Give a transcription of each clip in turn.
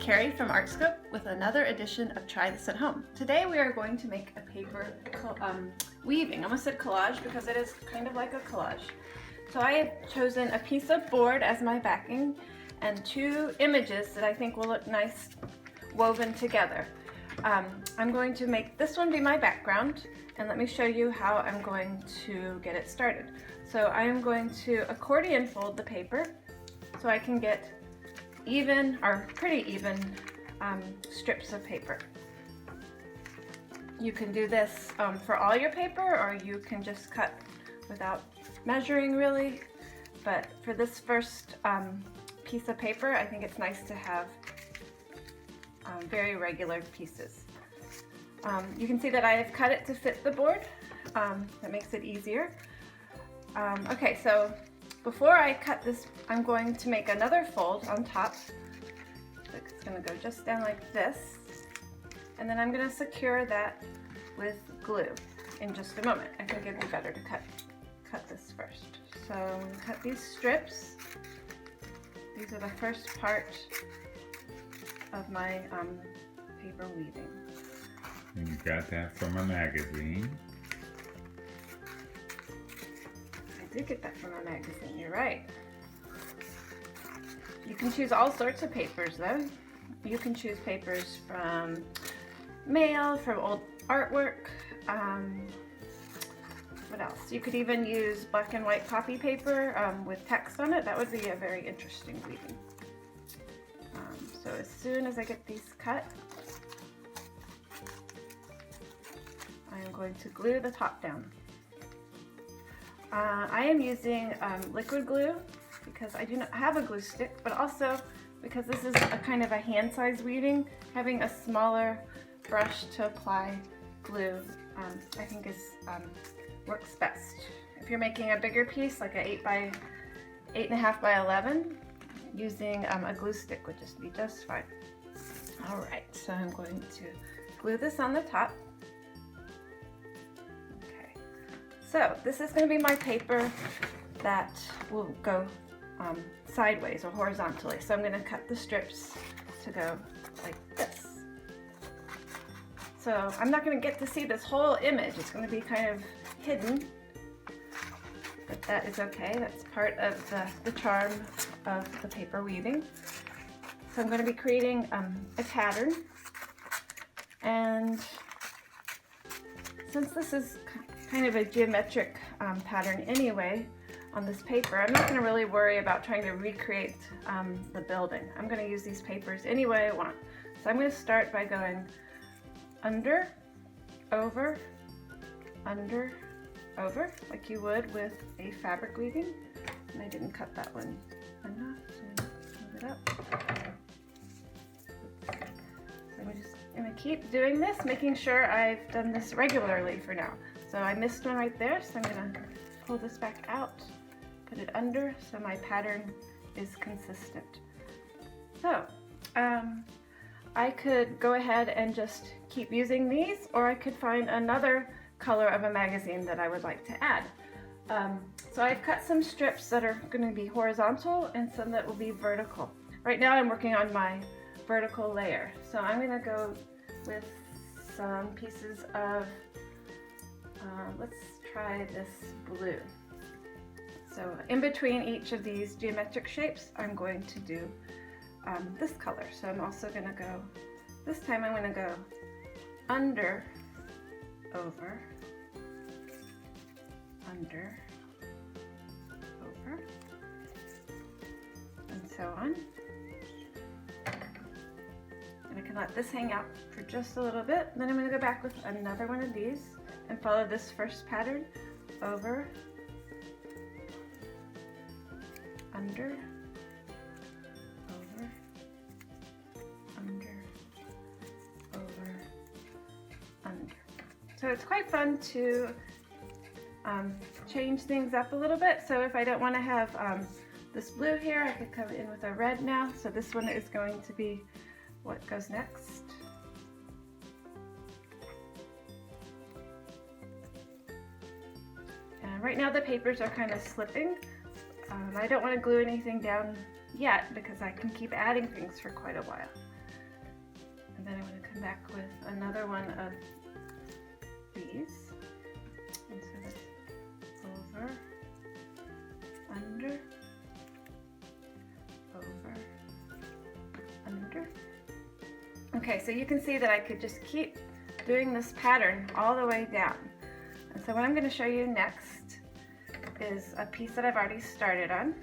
Carrie from Artscope with another edition of Try This at Home. Today we are going to make a paper weaving. I almost said collage because it is kind of like a collage. So I have chosen a piece of board as my backing and two images that I think will look nice woven together. I'm going to make this one be my background, and let me show you how I'm going to get it started. So I am going to accordion fold the paper so I can get even, or pretty even, strips of paper. You can do this for all your paper, or you can just cut without measuring really, but for this first piece of paper, I think it's nice to have very regular pieces. You can see that I have cut it to fit the board. That makes it easier. Okay, so before I cut this, I'm going to make another fold on top. It's going to go just down like this, and then I'm going to secure that with glue in just a moment. I think it'd be better to cut this first. So I'm going to cut these strips. These are the first part of my paper weaving. You got that from a magazine. I did get that from a magazine, you're right. You can choose all sorts of papers though. You can choose papers from mail, from old artwork. What else? You could even use black and white copy paper with text on it. That would be a very interesting weaving. So as soon as I get these cut, I am going to glue the top down. I am using liquid glue because I do not have a glue stick, but also because this is a kind of a hand-size weaving, having a smaller brush to apply glue I think works best. If you're making a bigger piece, like an 8.5 by 11, using a glue stick would just be just fine. Alright, so I'm going to glue this on the top. So this is going to be my paper that will go sideways or horizontally. So I'm going to cut the strips to go like this. So I'm not going to get to see this whole image. It's going to be kind of hidden, but that is okay. That's part of the charm of the paper weaving. So I'm going to be creating a pattern, and since this is kind of a geometric pattern anyway on this paper, I'm not going to really worry about trying to recreate the building. I'm going to use these papers any way I want. So I'm going to start by going under, over, under, over, like you would with a fabric weaving. And I didn't cut that one enough, so move it up. So I'm just going to keep doing this, making sure I've done this regularly for now. So I missed one right there, so I'm going to pull this back out, put it under so my pattern is consistent. So I could go ahead and just keep using these, or I could find another color of a magazine that I would like to add. So I've cut some strips that are going to be horizontal and some that will be vertical. Right now I'm working on my vertical layer. So I'm going to go with some pieces of let's try this blue. So in between each of these geometric shapes, I'm going to do this color. So I'm also going to go, this time I'm going to go under, over, under, over, and so on. And I can let this hang out for just a little bit. Then I'm going to go back with another one of these and follow this first pattern, over, under, over, under, over, under. So it's quite fun to change things up a little bit. So if I don't want to have this blue here, I could come in with a red now. So this one is going to be what goes next. Right now the papers are kind of slipping. I don't want to glue anything down yet because I can keep adding things for quite a while. And then I'm going to come back with another one of these. And so this over, under, over, under. Okay, so you can see that I could just keep doing this pattern all the way down. And so what I'm going to show you next is a piece that I've already started on.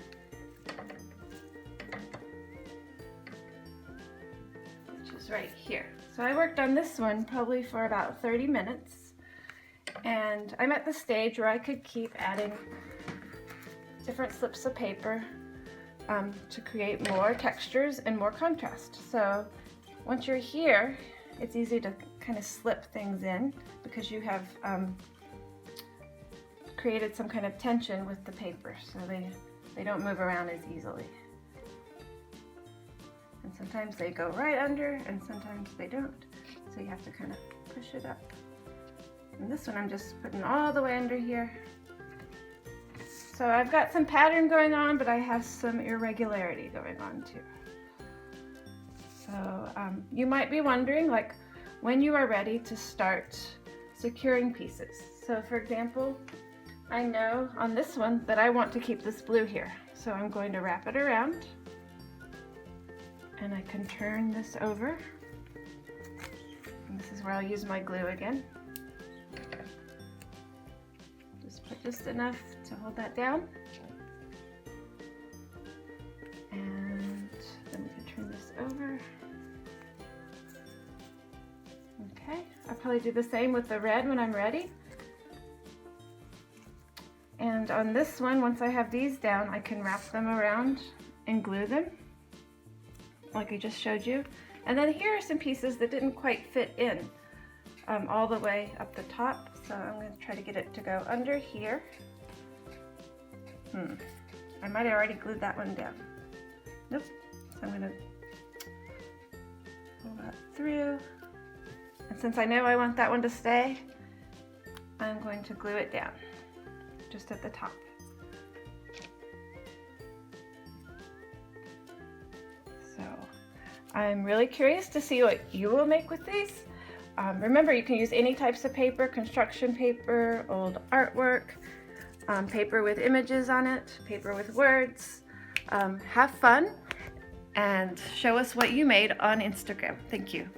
Which is right here. So I worked on this one probably for about 30 minutes. And I'm at the stage where I could keep adding different slips of paper to create more textures and more contrast. So once you're here, it's easy to kind of slip things in because you have created some kind of tension with the paper, so they don't move around as easily. And sometimes they go right under and sometimes they don't, so you have to kind of push it up. And this one I'm just putting all the way under here. So I've got some pattern going on, but I have some irregularity going on too. So you might be wondering, like, when you are ready to start securing pieces. So for example, I know on this one that I want to keep this blue here. So I'm going to wrap it around and I can turn this over. And this is where I'll use my glue again. Just put just enough to hold that down. And then we can turn this over. Okay, I'll probably do the same with the red when I'm ready. And on this one, once I have these down, I can wrap them around and glue them, like I just showed you. And then here are some pieces that didn't quite fit in all the way up the top. So I'm going to try to get it to go under here. I might have already glued that one down. Nope. So I'm going to pull that through. And since I know I want that one to stay, I'm going to glue it down, just at the top. So I'm really curious to see what you will make with these. Remember, you can use any types of paper, construction paper, old artwork, paper with images on it, paper with words. Have fun and show us what you made on Instagram. Thank you.